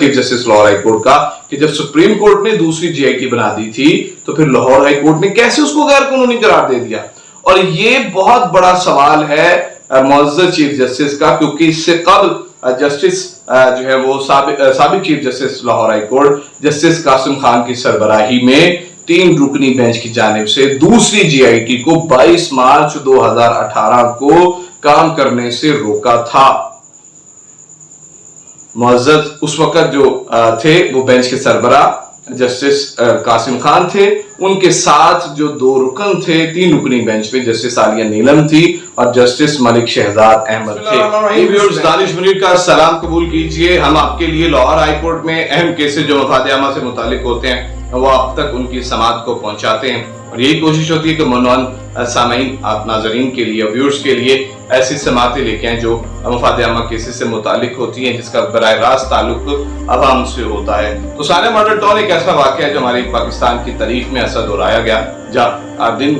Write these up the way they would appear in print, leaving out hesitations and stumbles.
Chief justice Lahore high court का कि जब सुप्रीम कोर्ट ने दूसरी जीआईटी बना दी थी तो फिर लाहौर हाई कोर्ट ने कैसे उसको गैर कानूनी करार दे दिया। और ये बहुत बड़ा सवाल है मुअज़्ज़ज़ चीफ जस्टिस का, क्योंकि इससे कबल जस्टिस जो है वो साबिक chief justice Lahore high court justice Qasim Khan की सरबराही में 3 रुकनी बेंच की जानिब से दूसरी जीआईटी को 22 मार्च 2018 को काम करने से रोका था। मुअज़्ज़ज़ उस वक्त जो थे वो बेंच के सरबराह जस्टिस कासिम खान थे, उनके साथ जो 2 रुकन थे 3 रुकनी बेंच पे जस्टिस आलिया नीलम थी और जस्टिस मलिक शहजाद अहमद थे। दानिश मुनीर का सलाम कबूल कीजिए। हम आपके लिए लाहौर हाई कोर्ट में अहम केसेस जो मफाद आमा से मुतालिक होते हैं वो आप तक उनकी समाअत को पहुंचाते हैं और यही कोशिश होती है कि मनवान सामीन आप नाजरीन के लिए व्यूअर्स के लिए ऐसी समाअतें लेके आए जो मफाद आमा केसेस से मुतालिक होती हैं, जिसका बराह रास्त ताल्लुक अवाम से होता है। तो सानिया मर्डर टाउन एक ऐसा वाक़या है जो हमारी पाकिस्तान की तारीख में ऐसा दोहराया गया जहाँ दिन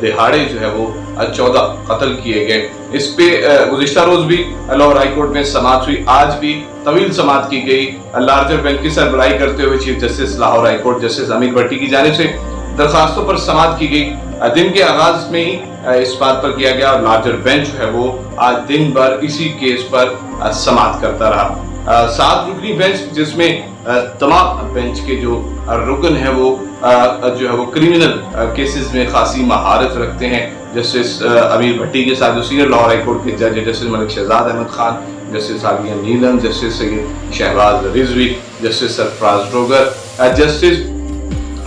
दिहाड़े जो है वो 14 कत्ल किए गए। इस पे गुज़िश्ता रोज भी लाहौर हाई कोर्ट में समाअत हुई, आज भी तवील समाअत की गई। लार्जर बेंच की सरबराही करते हुए chief justice Lahore high court justice अमीर भट्टी की जानिब से दरखास्तों पर समाअत की गई। दिन के आगाज में ही इस बात पर किया गया और लार्जर बेंच जो है वो आज दिन भर इसी केस पर समाअत करता रहा। 7 रुकनी बेंच जिसमें तमाम बेंच के जो रुकन है वो जो है वो क्रिमिनल केसेस में खासी महारत रखते हैं। जस्टिस अमीर भट्टी के साथ जो सीनियर लाहौर हाई कोर्ट के जज justice Malik Shahzad Ahmad Khan, justice Aliya Neelam, justice Syed Shahbaz Rizvi, justice Sarfaraz Dogar, justice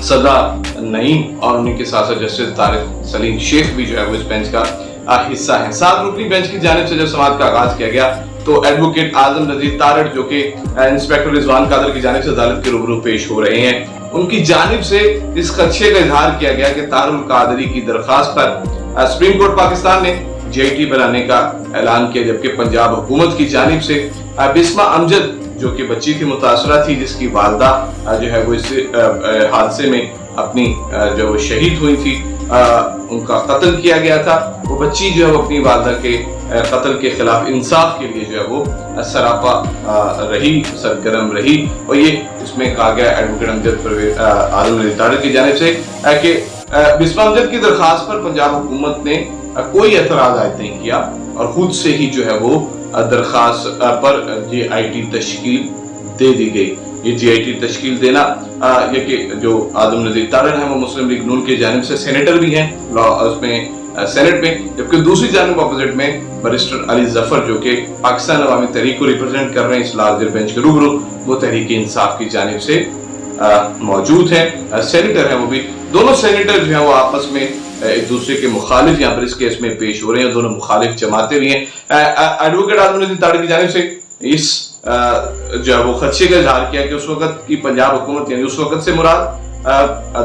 Sada Naeem और उन्हीं के साथ साथ जस्टिस तारिक सलीम शेख भी जो है वो इस बेंच का हिस्सा है। 7 रुकनी बेंच की जानिब से जब समाअत का आगाज किया गया तो एडवोकेट आजम नजीर तारड़ जो कि इंस्पेक्टर रिजवान कादर की जानिब से अदालत के रूबरू पेश हो रहे हैं, उनकी जानिब से इस खदशे का इजहार किया गया कि तारुल कादरी की दरखास्त पर सुप्रीम कोर्ट पाकिस्तान ने जीआईटी बनाने का ऐलान किया, जबकि पंजाब हुकूमत की जानिब से बिस्मा अमजद जो कि बच्ची थी मुतासरा थी जिसकी वालदा जो है वो इस हादसे में अपनी जो शहीद हुई थी उनका कत्ल किया गया था। वो बच्ची जो है वो अपनी वालदा के कत्ल के खिलाफ इंसाफ के लिए जो है वो सरापा रही, सरगर्म रही। और ये इसमें कहा गया एडवोकेट अमजद आजम नजीर तारड़ की जानिब से कि बिस्मा अमजद की दरखास्त पर पंजाब हुकूमत ने कोई एतराज आयद नहीं किया और खुद से ही जो है वो दरखास्त पर जीआईटी तश्कील दे दी गई। ये जीआईटी तश्कील देना ये कि जो आजम नजीर तारड़ हैं वो मुस्लिम लीग नून की जानिब से सेनेटर भी हैं उसमें सेनेट में, जबकि दूसरी जानिब अपोजिट में बैरिस्टर अली जफर जो कि पाकिस्तान अवामी तहरीक को रिप्रेजेंट कर रहे हैं इस लार्जर बेंच के रूबरू, वो तहरीक इंसाफ की जानिब से मौजूद हैं, सेनेटर हैं वो भी। दोनों सेनेटर जो है वो आपस में एक दूसरे के मुखालिफ यहाँ पर इस केस में पेश हो रहे हैं, दोनों मुखालिफ जमाते भी हैं। एडवोकेट आजम नजीर तारड़ की जानिब से इस जो है वो खदशे का इजहार किया कि उस वक्त की पंजाब हुकूमत यानी उस वक्त से मुराद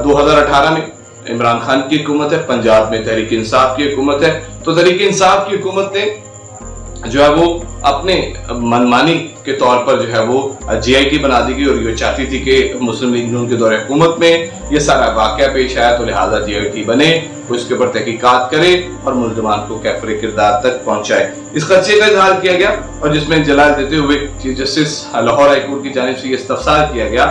2018 में इमरान खान की हुकूमत है, पंजाब में तहरीक इंसाफ की हुकूमत है। तो तहरीक इंसाफ की हुकूमत ने जो है वो अपने मनमानी के तौर पर जो है वो जीआईटी बना दी गई और ये चाहती थी कि मुस्लिम लीग नून के दौरे हुकूमत में ये सारा वाकया पेश आया तो लिहाजा जीआईटी बने, वो इसके ऊपर तहकीकात करे और मुल्ज़िमान को कैफरे किरदार तक पहुंचाए। इस खदशे का इजहार किया गया और जिसमें जलाल देते हुए chief justice Lahore high court की जानिब से ये इस्तफसार किया गया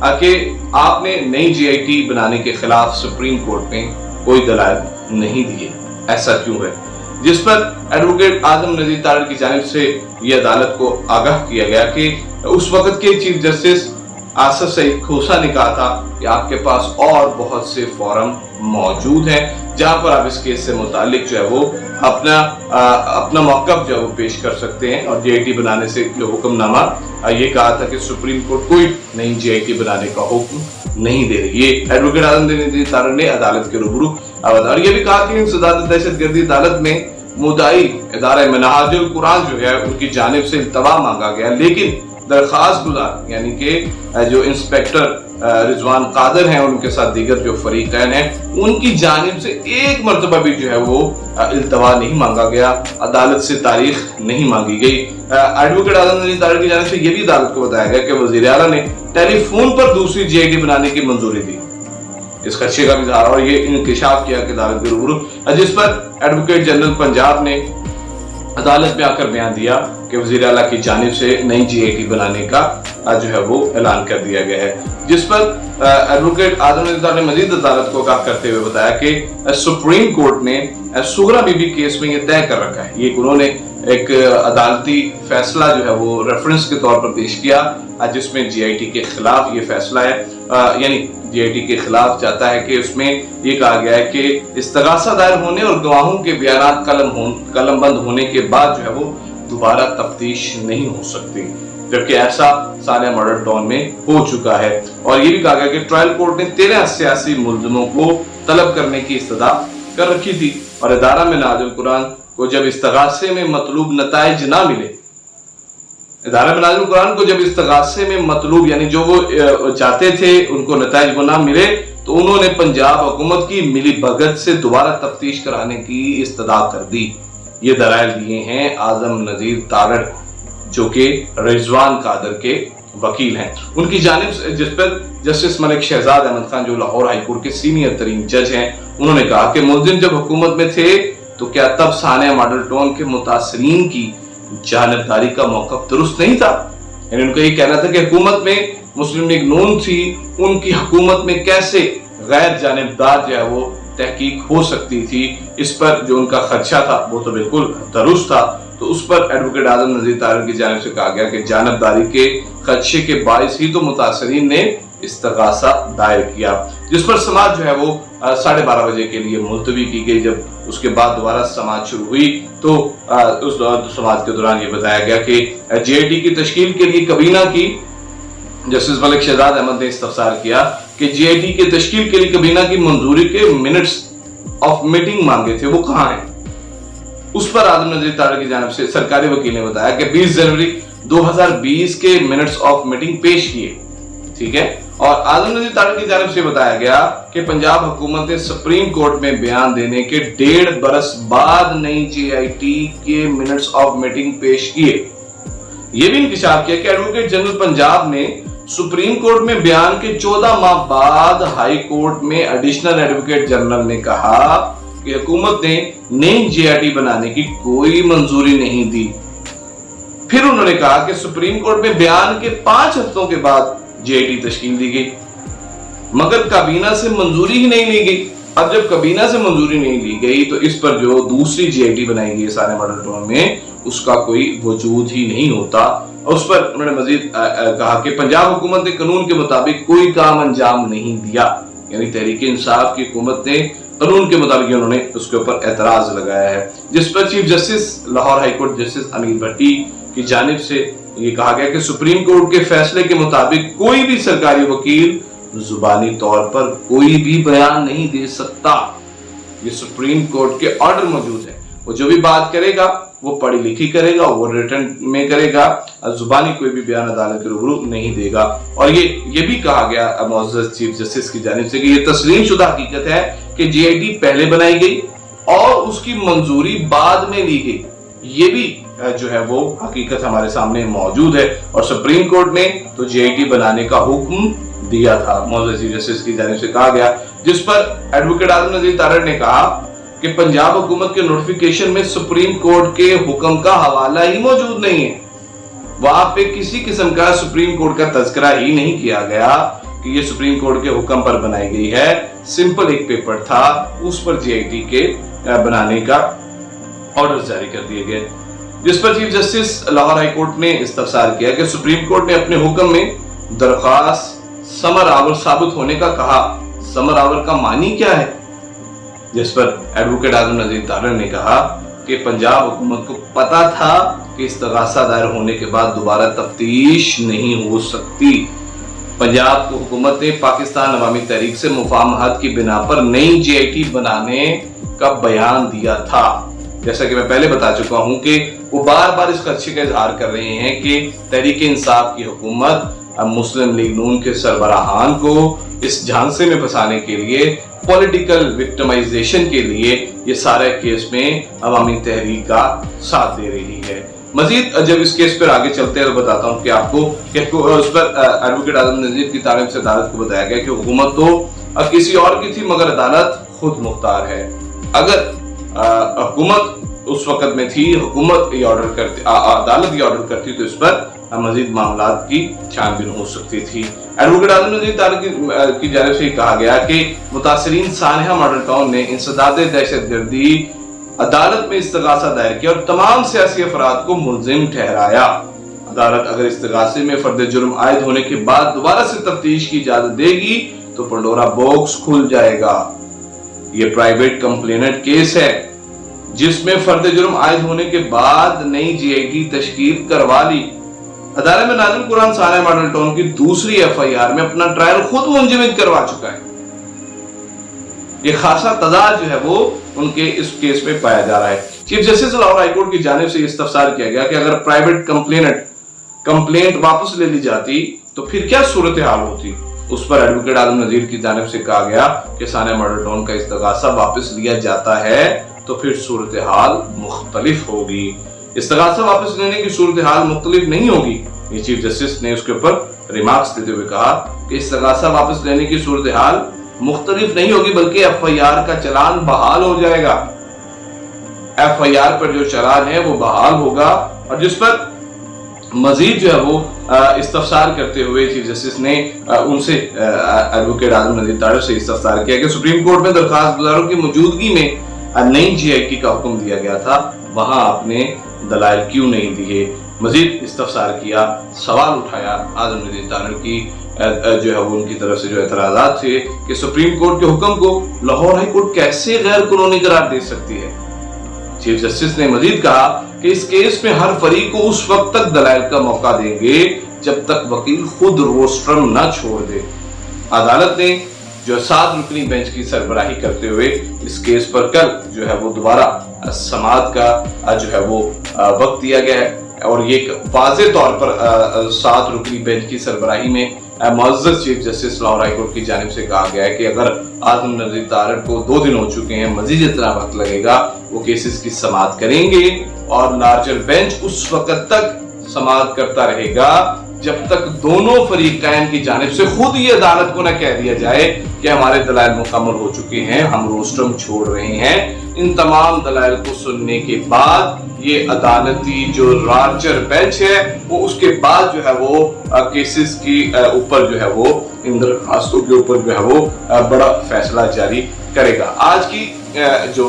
कि आपने नई जीआईटी बनाने के खिलाफ सुप्रीम कोर्ट में कोई दलाइल नहीं दिए, ऐसा क्यों है? जिस पर एडवोकेट आजम नजीर तारड़ की जानिब से यह अदालत को आगाह किया गया कि उस वक्त के चीफ जस्टिस आसफ सईद खोसा ने कहा था कि आपके पास और बहुत से फोरम मौजूद हैं जहां पर आप इस केस से मुतालिक जो है वो अपना मौक़िफ़ जो है वो पेश कर सकते हैं। और जीआईटी बनाने से जो हुक्मनामा ये कहा था कि सुप्रीम कोर्ट कोई नई जीआईटी बनाने का हुक्म नहीं दे रही। ये एडवोकेट आजम नजीर तारड़ ने अदालत के रूबरू और ये भी कहा कि इंसदाद दहशतगर्दी अदालत में मुद्दाई इदारा मनाहजुल कुरान जो है उनकी जानिब से इल्तवा मांगा गया, लेकिन दरखास्त गुजार यानी कि जो इंस्पेक्टर रिजवान कादर हैं और उनके साथ दीगर जो फरीकैन हैं उनकी जानिब से एक मरतबा भी जो है वो इल्तवा नहीं मांगा गया, अदालत से तारीख नहीं मांगी गई। एडवोकेट आजम नजीर तारड़ की जानिब से ये भी अदालत को बताया गया कि वज़ीर आला ने टेलीफोन पर दूसरी जीआईटी बनाने की मंजूरी दी, इस खदशे का भी इजहार और ये इंकशाफ किया कि अदालत के रूबरू, जिस पर एडवोकेट जनरल पंजाब ने अदालत में आकर बयान दिया कि वज़ीर आला की जानिब से नई GIT बनाने का जो है वो ऐलान कर दिया गया है, जिस पर एडवोकेट आजम नज़ीर ने मजीद अदालत को आगाह करते हुए बताया कि सुप्रीम कोर्ट ने सुगरा बीबी केस में ये तय कर रखा है। ये उन्होंने एक अदालती फैसला जो है वो रेफरेंस के तौर पर पेश किया, जिसमें GIT के खिलाफ ये फैसला है, यानी GIT के खिलाफ चाहता है कि उसमें ये कहा गया है कि इस्तगासा दायर होने और गवाहों के बयानात कलमबंद होने के बाद जो है वो दोबारा तफ्तीश नहीं हो सकती, जबकि ऐसा सानिया मर्डर टाउन में हो चुका है। और ये भी कहा गया कि ट्रायल कोर्ट ने 13 सियासी मुलजमों को तलब करने की इस्तदा कर रखी थी और इदारा में नाज़िल कुरान को जब इस्तगासे में मतलूब नताइज ना मिले, इदारा में नाज़िल कुरान को जब इस्तगासे में मतलूब यानी जो वो चाहते थे उनको नताइज वो ना मिले, तो उन्होंने पंजाब हुकूमत की मिली भगत से दोबारा तफ्तीश कराने की इस्तदा कर दी। ये दलाइल दिए हैं आजम नज़ीर तारड़, जो कि रिजवान कादर के वकील हैं। उनकी जानिब से, जिस पर जस्टिस मलिक शहजाद अहमद खान जो लाहौर हाईकोर्ट के सीनियर तरीन जज हैं, उन्होंने कहा कि मुलजिम जब हुकूमत में थे तो क्या तब सानिया मॉडल टाउन के मुतासरीन की जानबदारी का मौक़िफ़ दुरुस्त नहीं था? यानी उनका ये कहना था कि हुकूमत में मुस्लिम लीग नून थी, उनकी हुकूमत में कैसे गैर जानबदार जो है वो तहकीक हो सकती थी, इस पर जो उनका खदशा था वो तो बिल्कुल दुरुस्त था। तो उस पर एडवोकेट आजम नज़ीर तारड़ की जानिब से कहा गया कि जानबदारी के खदशे के बाइस ही तो मुतासरीन ने इस्तगासा दायर किया, जिस पर समाज जो है वो 12:30 बजे के लिए मुलतवी की गई। जब उसके बाद दोबारा समाज शुरू हुई तो उस समाज के दौरान ये बताया गया कि GIT की तश्कील के लिए कबीना की जस्टिस मलिक शहजाद अहमद ने इस्तफसार किया कि GIT की तश्कील के लिए कबीना की मंजूरी के मिनट्स ऑफ मीटिंग मांगे थे, वो कहाँ हैं? उस पर आजम नज़ीर तारड़ की जानिब से सरकारी वकील ने बताया कि 20 जनवरी 2020 के मिनट्स ऑफ मीटिंग पेश किए, ठीक है। और आजम नज़ीर तारड़ की जानिब से बताया गया कि पंजाब हुकूमत ने सुप्रीम कोर्ट में बयान देने के 1.5 बरस बाद नई GIT के मिनट्स ऑफ मीटिंग पेश किए। यह भी इंकशाफ किया कि एडवोकेट जनरल पंजाब ने सुप्रीम कोर्ट में बयान के 14 माह बाद हाई कोर्ट में एडिशनल एडवोकेट जनरल ने कहा कि हुकूमत ने नई GIT बनाने की कोई मंजूरी नहीं दी। फिर उन्होंने कहा कि सुप्रीम कोर्ट में बयान के 5 हफ्तों के बाद GIT तश्कील दी गई, मगर काबीना से मंजूरी ही नहीं ली गई। अब जब काबीना से मंजूरी नहीं ली गई तो इस पर जो दूसरी GIT बनाई गई सानिया मॉडल टाउन में, उसका कोई वजूद ही नहीं होता। उस पर उन्होंने मजीद कहा कि पंजाब हुकूमत ने कानून के मुताबिक कोई काम अंजाम नहीं दिया, यानी तहरीक इंसाफ की हुकूमत ने कानून के मुताबिक उन्होंने उसके ऊपर एतराज लगाया है, जिस पर chief justice Lahore high court justice अमीर भट्टी की जानिब से ये कहा गया कि सुप्रीम कोर्ट के फैसले के मुताबिक कोई भी सरकारी वकील जुबानी तौर पर कोई भी बयान नहीं दे सकता। ये सुप्रीम कोर्ट के ऑर्डर मौजूद है, वो जो भी बात करेगा वो पढ़ी लिखी करेगा, वो रिटर्न में करेगा, जुबानी कोई भी बयान अदालत के रूबरू नहीं देगा। और ये भी कहा गया मुअज़्ज़ज़ चीफ जस्टिस की जानिब से कि ये तस्लीम शुदा हकीकत है कि GIT पहले बनाई गई और उसकी मंजूरी बाद में ली गई। ये भी जो है वो हकीकत हमारे सामने मौजूद है और सुप्रीम कोर्ट ने तो GIT बनाने का हुक्म दिया था, मुअज़्ज़ज़ चीफ जस्टिस की जानिब से कहा गया, जिस पर एडवोकेट आजम नज़ीर तारड़ ने कहा कि पंजाब हुकूमत के नोटिफिकेशन में सुप्रीम कोर्ट के हुक्म का हवाला ही मौजूद नहीं है। वहां पे किसी किस्म का सुप्रीम कोर्ट का तज़किरा ही नहीं किया गया कि ये सुप्रीम कोर्ट के हुक्म पर बनाई गई है। सिंपल एक पेपर था, उस पर GIT के बनाने का ऑर्डर जारी कर दिए गए, जिस पर chief justice Lahore high court ने इस्तफसार किया कि सुप्रीम कोर्ट ने अपने हुक्म में दरख्वास्त समर आवर साबित होने का कहा। समर आवर का मानी क्या है? जिस पर एडवोकेट आजम नज़ीर तारड़ ने कहा कि पंजाब हुकूमत को पता था कि इस्तगासा दायर होने के बाद दोबारा तफ्तीश नहीं हो सकती। पंजाब की हुकूमत ने पाकिस्तान अवामी तहरीक से मुफाहमत की बिना पर नई GIT बनाने का बयान दिया था। जैसा कि मैं पहले बता चुका हूं कि वो बार बार इस खदशे का इजहार कर रहे हैं कि तहरीक इंसाफ की हुकूमत मुस्लिम लीग नून के सरबराहान को इस झांसे में फंसाने के लिए, पॉलिटिकल विक्टिमाइजेशन के लिए ये सारे केस में अवामी तहरीक का साथ दे रही है। मजीद जब इस केस पर आगे चलते हैं तो बताता हूँ कि आपको उस पर एडवोकेट आजम नज़ीर की तारीफ से अदालत को बताया गया कि हुकूमत तो किसी और की थी मगर अदालत खुद मुख्तार है। अगर हुकूमत उस वक्त में थी, हुकूमत ये ऑर्डर करती, अदालत ये ऑर्डर करती तो इस पर मजीद मामलात की छानबीन हो सकती थी। एडवोकेट आजम नज़ीर तारड़ की जानिब से कहा गया कि मुतासरीन सानहा मॉडल टाउन ने इंसदाद दहशतगर्दी अदालत में इस्तगासा दायर किया और तमाम सियासी अफराद को मुल्जिम ठहराया। अदालत अगर इस्तगासे में फर्द जुर्म आयद होने के बाद दोबारा से तफ्तीश की इजाजत देगी तो पंडोरा बॉक्स खुल जाएगा। ये प्राइवेट कंप्लेनेंट केस है जिसमें फर्द जुर्म आयद होने के बाद नई जीआईटी तश्कील करवा ली। अदालत में नाज़िल कुरान सानहा मॉडल टाउन की दूसरी एफआईआर में अपना ट्रायल खुद मुंजमद करवा चुका है। ये खासा तजाद जो है वो उनके इस केस में पाया जा रहा है। चीफ जस्टिस लाहौर हाईकोर्ट की जानिब से इस्तफसार किया गया कि अगर प्राइवेट कंप्लेंट वापस ले ली जाती तो फिर क्या सूरत हाल होती। उस पर एडवोकेट आजम नज़ीर की जानिब से कहा गया कि सानहा मॉडल टाउन का इस्तगासा वापस लिया जाता है तो फिर सूरत हाल मुख्तलिफ होगी। इस्तगासा वापस लेने की सूरत हाल मुख्तलिफ नहीं होगी। ये चीफ जस्टिस ने उसके ऊपर रिमार्क्स देते हुए कहा कि इस्तगासा वापस लेने की सूरत हाल मुख्तलिफ नहीं होगी बल्कि एफआईआर का चलान बहाल हो जाएगा। एफआईआर पर जो चलान है वो बहाल होगा और जिस पर मजीद जो है वो इस्तफसार करते हुए चीफ जस्टिस ने उनसे एडवोकेट आजम नज़ीर तारड़ से इस्तफसार किया कि सुप्रीम कोर्ट में दरखास्त गुजारों की मौजूदगी में नई जीआईटी का हुक्म दिया गया था, वहां आपने दलाइल क्यों नहीं दिए। मजीद इस्तफसार किया, सवाल उठाया आजम नज़ीर तारड़ की जो है वो उनकी तरफ से जो एतराज़ात थे कि सुप्रीम कोर्ट के हुक्म को लाहौर हाई कोर्ट कैसे गैर कानूनी करार दे सकती है। चीफ जस्टिस ने मजीद कहा कि इस केस में हर फरीक को उस वक्त तक दलाइल का मौका देंगे जब तक वकील खुद रोस्ट्रम न छोड़ दे। अदालत ने जो 7 रुकनी बेंच की सरबराही करते हुए इस केस पर कल जो है वो दोबारा समाअत का जो है वो वक्त दिया गया है और ये वाज़े तौर पर 7 रुकनी बेंच की सरबराही में मुअज़्ज़ज़ chief justice Lahore high court की जानिब से कहा गया है कि अगर आज़म नज़ीर तारड़ को 2 दिन हो चुके हैं, मजीद इतना वक्त लगेगा, वो केसेस की समाअत करेंगे और लार्जर बेंच उस वक्त तक समाअत करता रहेगा जब तक दोनों फरीकैन की जानिब से खुद ये अदालत को न कह दिया जाए कि हमारे दलाइल मुकम्मल हो चुके हैं, हम रोस्ट्रम छोड़ रहे हैं। इन तमाम दलाइल को सुनने के बाद ये अदालती जो लार्जर बेंच है वो उसके बाद जो है वो केसेस की ऊपर जो है वो इन दरखास्तों के ऊपर जो है वो बड़ा फैसला जारी करेगा। आज की जो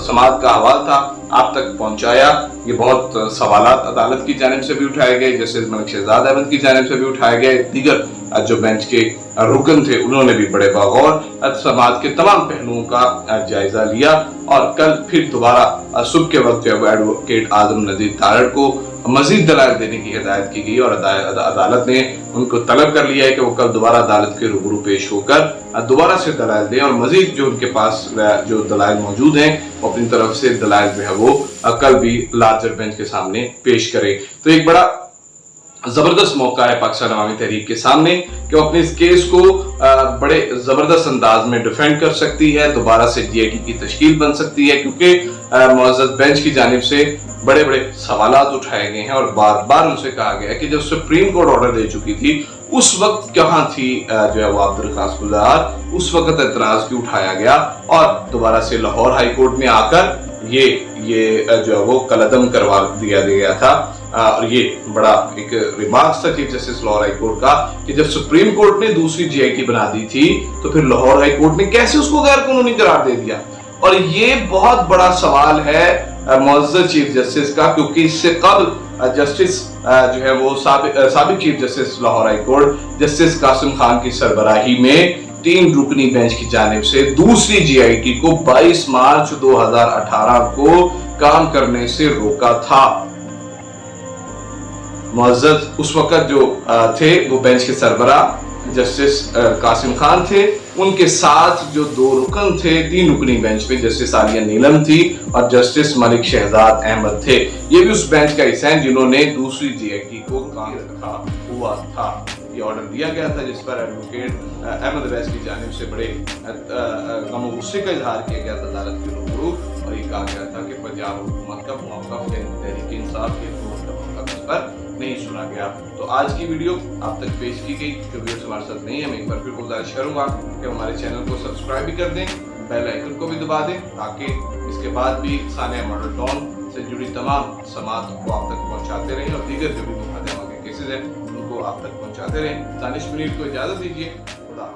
समाअत का हवाल था आप तक पहुंचाया। ये बहुत सवालात अदालत की जानिब से भी उठाए गए, जस्टिस मलिक शहजाद अहमद की जानिब से भी उठाए गए, दीगर जो बेंच के रुकन थे उन्होंने भी बड़े बगौर समाअत के तमाम पहलुओं का जायजा लिया और कल फिर दोबारा सुबह के वक्त एडवोकेट आजम नज़ीर तारड़ को मजीद दलाइल देने की हिदायत की गई और अदालत ने उनको तलब कर लिया है कि वो कल दोबारा अदालत के रूबरू पेश होकर दोबारा से दलाइल दें और मजीद जो उनके पास जो दलाइल मौजूद हैं वो अपनी तरफ से दलाइल जो है वो कल भी लार्जर बेंच के सामने पेश करें। तो एक बड़ा जबरदस्त मौका है पाकिस्तान अवामी तहरीक के सामने कि वो अपने इस केस को बड़े जबरदस्त अंदाज में डिफेंड कर सकती है, दोबारा से जीआईटी की तश्कील बन सकती है, क्योंकि मुअज़्ज़ज़ बेंच की जानिब से बड़े बड़े सवालात उठाए गए हैं और बार बार उनसे कहा गया है कि जब सुप्रीम कोर्ट ऑर्डर दे चुकी थी उस वक्त कहाँ थी जो है वो आप दरखास्त गुजार, उस वक्त एतराज क्यों उठाया गया और दोबारा से लाहौर हाई कोर्ट में आकर ये जो है वो कलअदम करवा दिया गया था। और ये बड़ा एक रिमार्क्स था chief justice Lahore high court का कि जब सुप्रीम कोर्ट ने दूसरी जीआईटी बना दी थी तो फिर लाहौर हाई कोर्ट ने कैसे उसको गैर कानूनी करार दे दिया। और ये बहुत बड़ा सवाल है मुअज़्ज़ज़ चीफ जस्टिस का, क्योंकि इससे कबल जस्टिस जो है वो साबिक chief justice Lahore high court justice Qasim Khan की सरबराही में 3 रुकनी बेंच की जानिब से दूसरी जीआईटी को 22 मार्च 2018 को काम करने से रोका था। मुअज़्ज़ज़ उस वक्त जो थे वो बेंच के सरबराह जस्टिस कासिम खान थे, उनके साथ जो 2 रुकन थे 3 रुकनी बेंच पे जस्टिस आलिया नीलम थी और जस्टिस मलिक शहजाद अहमद थे। ये भी उस बेंच का हिस्सा है जिन्होंने दूसरी जीआईटी को काम रखा हुआ था। ये ऑर्डर दिया गया था जिस पर एडवोकेट अहमद अवैस की जानिब से बड़े गम और गुस्से का इजहार किया गया था अदालत के रूबरू और ये कहा गया था कि पंजाब हुकूमत का मौक़िफ़ तहरीक इंसाफ के पर नहीं सुना गया। तो आज की वीडियो आप तक पेश की गई। जो वीडियो हमारे साथ नहीं है मैं एक बार फिर गुजारिश करूंगा कि हमारे चैनल को सब्सक्राइब भी कर दें, बेल आइकन को भी दबा दें ताकि इसके बाद भी सानिया मॉडल टाउन से जुड़ी तमाम समात को आप तक पहुंचाते रहें और दीगर जो भी मुकदमा के केसेस हैं उनको आप तक पहुंचाते रहें। दानिश मुनीर को इजाज़त दीजिए। खुदा।